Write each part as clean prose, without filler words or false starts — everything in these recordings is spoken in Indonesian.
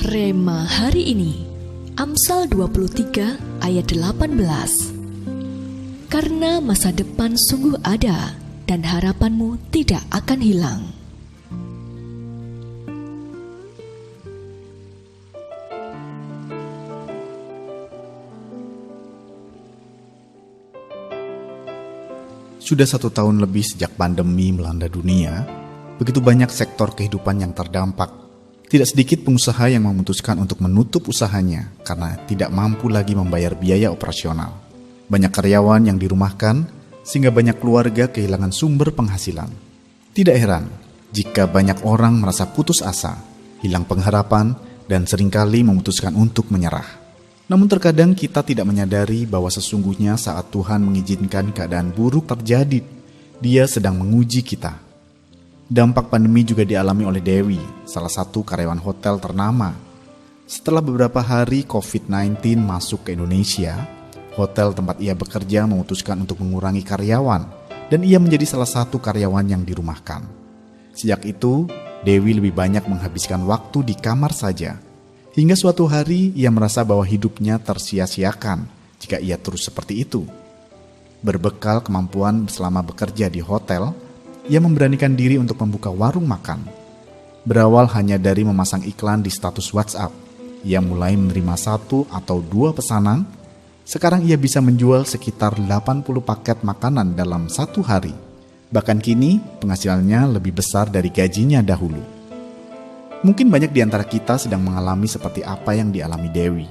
Rema hari ini, Amsal 23 ayat 18. Karena masa depan sungguh ada dan harapanmu tidak akan hilang. Sudah 1 tahun lebih sejak pandemi melanda dunia, begitu banyak sektor kehidupan yang terdampak. Tidak sedikit pengusaha yang memutuskan untuk menutup usahanya karena tidak mampu lagi membayar biaya operasional. Banyak karyawan yang dirumahkan sehingga banyak keluarga kehilangan sumber penghasilan. Tidak heran jika banyak orang merasa putus asa, hilang pengharapan, dan seringkali memutuskan untuk menyerah. Namun terkadang kita tidak menyadari bahwa sesungguhnya saat Tuhan mengizinkan keadaan buruk terjadi, Dia sedang menguji kita. Dampak pandemi juga dialami oleh Dewi, salah satu karyawan hotel ternama. Setelah beberapa hari COVID-19 masuk ke Indonesia, hotel tempat ia bekerja memutuskan untuk mengurangi karyawan, dan ia menjadi salah satu karyawan yang dirumahkan. Sejak itu, Dewi lebih banyak menghabiskan waktu di kamar saja. Hingga suatu hari ia merasa bahwa hidupnya tersia-siakan jika ia terus seperti itu. Berbekal kemampuan selama bekerja di hotel, ia memberanikan diri untuk membuka warung makan. Berawal hanya dari memasang iklan di status WhatsApp, ia mulai menerima 1 atau 2 pesanan. Sekarang ia bisa menjual sekitar 80 paket makanan dalam 1 hari. Bahkan kini penghasilannya lebih besar dari gajinya dahulu. Mungkin banyak di antara kita sedang mengalami seperti apa yang dialami Dewi.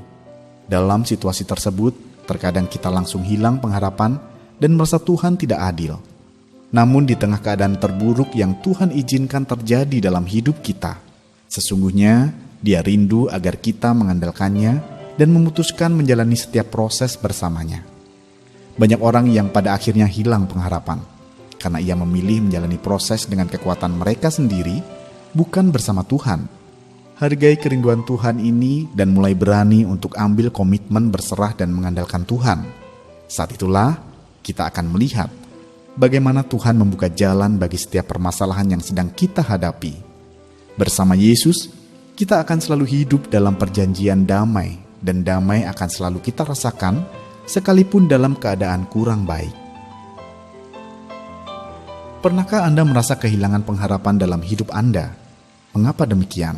Dalam situasi tersebut, terkadang kita langsung hilang pengharapan dan merasa Tuhan tidak adil. Namun di tengah keadaan terburuk yang Tuhan izinkan terjadi dalam hidup kita, sesungguhnya Dia rindu agar kita mengandalkannya dan memutuskan menjalani setiap proses bersamanya. Banyak orang yang pada akhirnya hilang pengharapan, karena ia memilih menjalani proses dengan kekuatan mereka sendiri, bukan bersama Tuhan. Hargai kerinduan Tuhan ini dan mulai berani untuk ambil komitmen berserah dan mengandalkan Tuhan. Saat itulah kita akan melihat bagaimana Tuhan membuka jalan bagi setiap permasalahan yang sedang kita hadapi. Bersama Yesus, kita akan selalu hidup dalam perjanjian damai, dan damai akan selalu kita rasakan sekalipun dalam keadaan kurang baik. Pernahkah Anda merasa kehilangan pengharapan dalam hidup Anda? Mengapa demikian?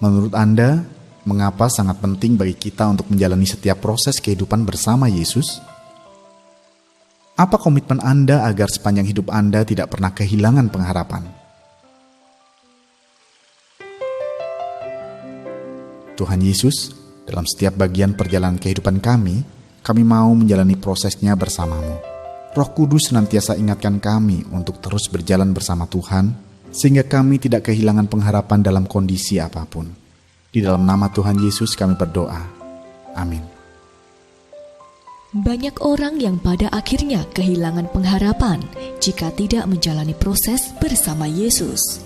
Menurut Anda, mengapa sangat penting bagi kita untuk menjalani setiap proses kehidupan bersama Yesus? Apa komitmen Anda agar sepanjang hidup Anda tidak pernah kehilangan pengharapan? Tuhan Yesus, dalam setiap bagian perjalanan kehidupan kami mau menjalani prosesnya bersama-Mu. Roh Kudus senantiasa ingatkan kami untuk terus berjalan bersama Tuhan, sehingga kami tidak kehilangan pengharapan dalam kondisi apapun. Di dalam nama Tuhan Yesus kami berdoa. Amin. Banyak orang yang pada akhirnya kehilangan pengharapan jika tidak menjalani proses bersama Yesus.